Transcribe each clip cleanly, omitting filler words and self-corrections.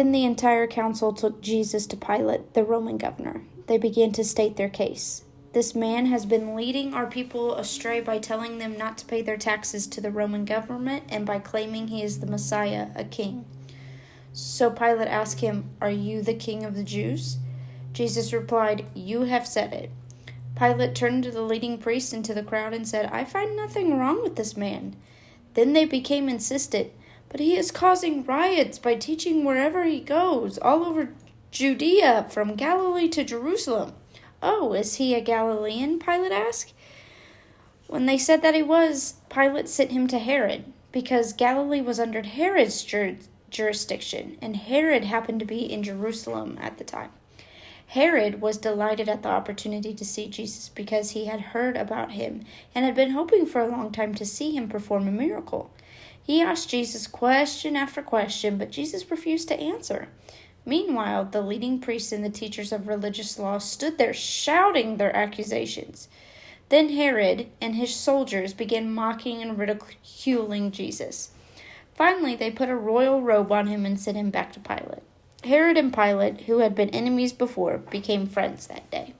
Then the entire council took Jesus to Pilate, the Roman governor. They began to state their case. This man has been leading our people astray by telling them not to pay their taxes to the Roman government and by claiming he is the Messiah, a king. So Pilate asked him, "Are you the king of the Jews?" Jesus replied, "You have said it." Pilate turned to the leading priests and to the crowd and said, "I find nothing wrong with this man." Then they became insistent, "But he is causing riots by teaching wherever he goes, all over Judea, from Galilee to Jerusalem." "Oh, is he a Galilean?" Pilate asked. When they said that he was, Pilate sent him to Herod, because Galilee was under Herod's jurisdiction, and Herod happened to be in Jerusalem at the time. Herod was delighted at the opportunity to see Jesus because he had heard about him and had been hoping for a long time to see him perform a miracle. He asked Jesus question after question, but Jesus refused to answer. Meanwhile, the leading priests and the teachers of religious law stood there shouting their accusations. Then Herod and his soldiers began mocking and ridiculing Jesus. Finally, they put a royal robe on him and sent him back to Pilate. Herod and Pilate, who had been enemies before, became friends that day.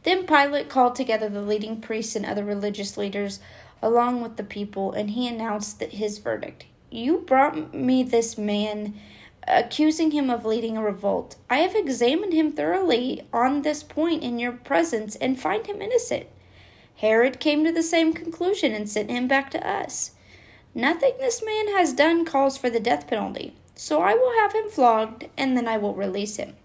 Then Pilate called together the leading priests and other religious leaders along with the people, and he announced his verdict. "You brought me this man, accusing him of leading a revolt. I have examined him thoroughly on this point in your presence and find him innocent." Herod came to the same conclusion and sent him back to us. "Nothing this man has done calls for the death penalty, so I will have him flogged, and then I will release him."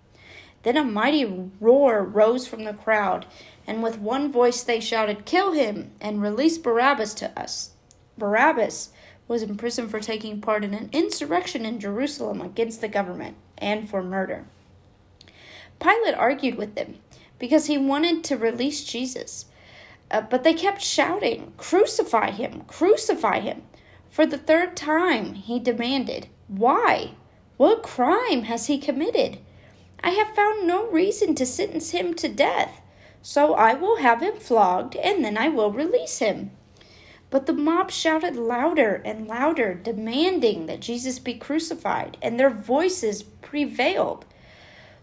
Then a mighty roar rose from the crowd, and with one voice they shouted, "Kill him, and release Barabbas to us." Barabbas was in prison for taking part in an insurrection in Jerusalem against the government and for murder. Pilate argued with them because he wanted to release Jesus, but they kept shouting, "Crucify him! Crucify him!" For the third time, he demanded, "Why? What crime has he committed? I have found no reason to sentence him to death, so I will have him flogged, and then I will release him." But the mob shouted louder and louder, demanding that Jesus be crucified, and their voices prevailed.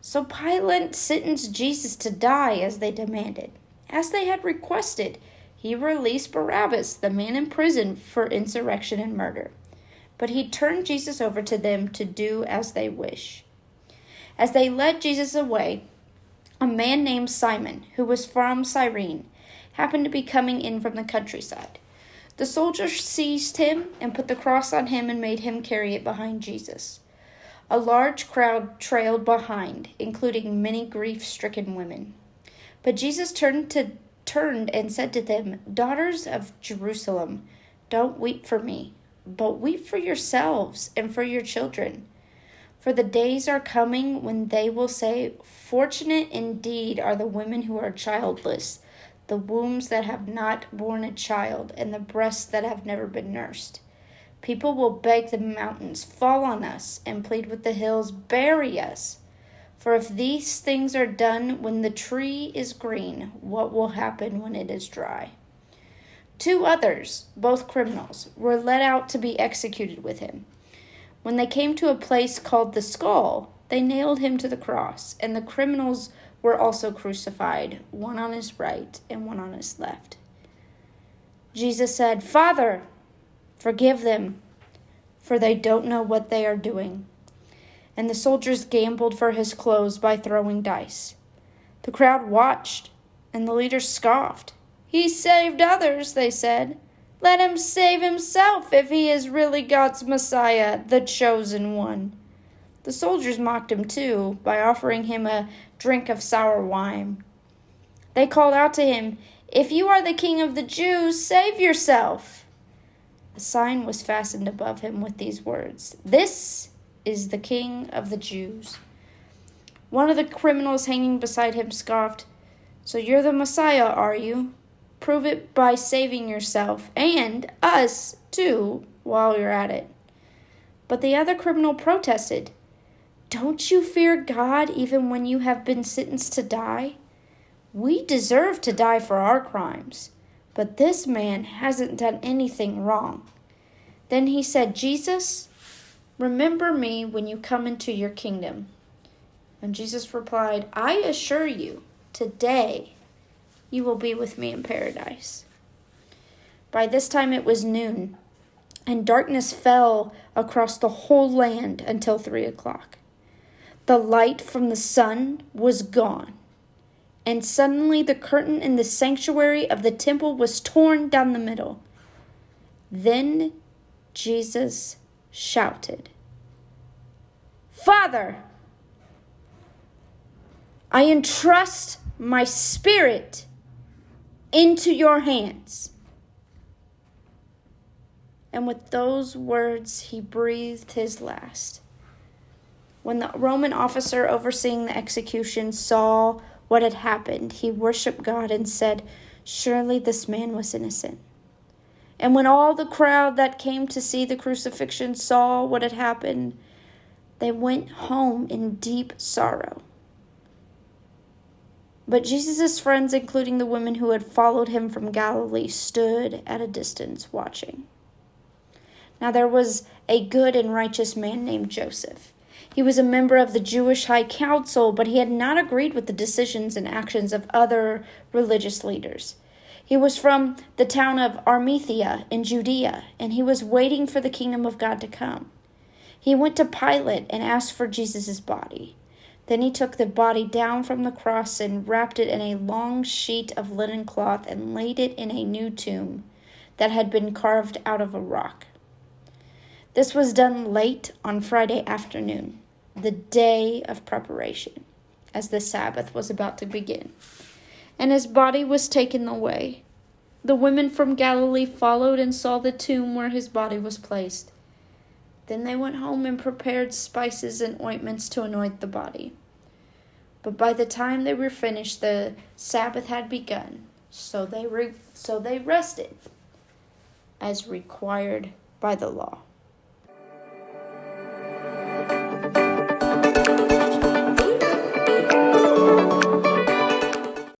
So Pilate sentenced Jesus to die as they demanded. As they had requested, he released Barabbas, the man in prison for insurrection and murder. But he turned Jesus over to them to do as they wish. As they led Jesus away, a man named Simon, who was from Cyrene, happened to be coming in from the countryside. The soldiers seized him and put the cross on him and made him carry it behind Jesus. A large crowd trailed behind, including many grief-stricken women. But Jesus turned and said to them, "Daughters of Jerusalem, don't weep for me, but weep for yourselves and for your children. For the days are coming when they will say, 'Fortunate indeed are the women who are childless, the wombs that have not borne a child, and the breasts that have never been nursed.' People will beg the mountains, 'Fall on us,' and plead with the hills, 'Bury us.' For if these things are done when the tree is green, what will happen when it is dry?" 2 others, both criminals, were led out to be executed with him. When they came to a place called the Skull, they nailed him to the cross, and the criminals were also crucified, one on his right and one on his left. Jesus said, "Father, forgive them, for they don't know what they are doing." And the soldiers gambled for his clothes by throwing dice. The crowd watched, and the leaders scoffed. "He saved others," they said. "Let him save himself if he is really God's Messiah, the chosen one." The soldiers mocked him too by offering him a drink of sour wine. They called out to him, "If you are the king of the Jews, save yourself." A sign was fastened above him with these words, "This is the King of the Jews." One of the criminals hanging beside him scoffed, "So you're the Messiah, are you? Prove it by saving yourself, and us too, while you're at it." But the other criminal protested, "Don't you fear God even when you have been sentenced to die? We deserve to die for our crimes, but this man hasn't done anything wrong." Then he said, "Jesus, remember me when you come into your kingdom." And Jesus replied, "I assure you, today you will be with me in paradise." By this time it was noon, and darkness fell across the whole land until 3 o'clock. The light from the sun was gone, and suddenly the curtain in the sanctuary of the temple was torn down the middle. Then Jesus shouted, "Father, I entrust my spirit into your hands." And with those words, he breathed his last. When the Roman officer overseeing the execution saw what had happened, he worshiped God and said, "Surely this man was innocent." And when all the crowd that came to see the crucifixion saw what had happened, they went home in deep sorrow. But Jesus' friends, including the women who had followed him from Galilee, stood at a distance watching. Now there was a good and righteous man named Joseph. He was a member of the Jewish High Council, but he had not agreed with the decisions and actions of other religious leaders. He was from the town of Arimathea in Judea, and he was waiting for the kingdom of God to come. He went to Pilate and asked for Jesus' body. Then he took the body down from the cross and wrapped it in a long sheet of linen cloth and laid it in a new tomb that had been carved out of a rock. This was done late on Friday afternoon, the day of preparation, as the Sabbath was about to begin. And his body was taken away. The women from Galilee followed and saw the tomb where his body was placed. Then they went home and prepared spices and ointments to anoint the body. But by the time they were finished, the Sabbath had begun, so they rested, as required by the law.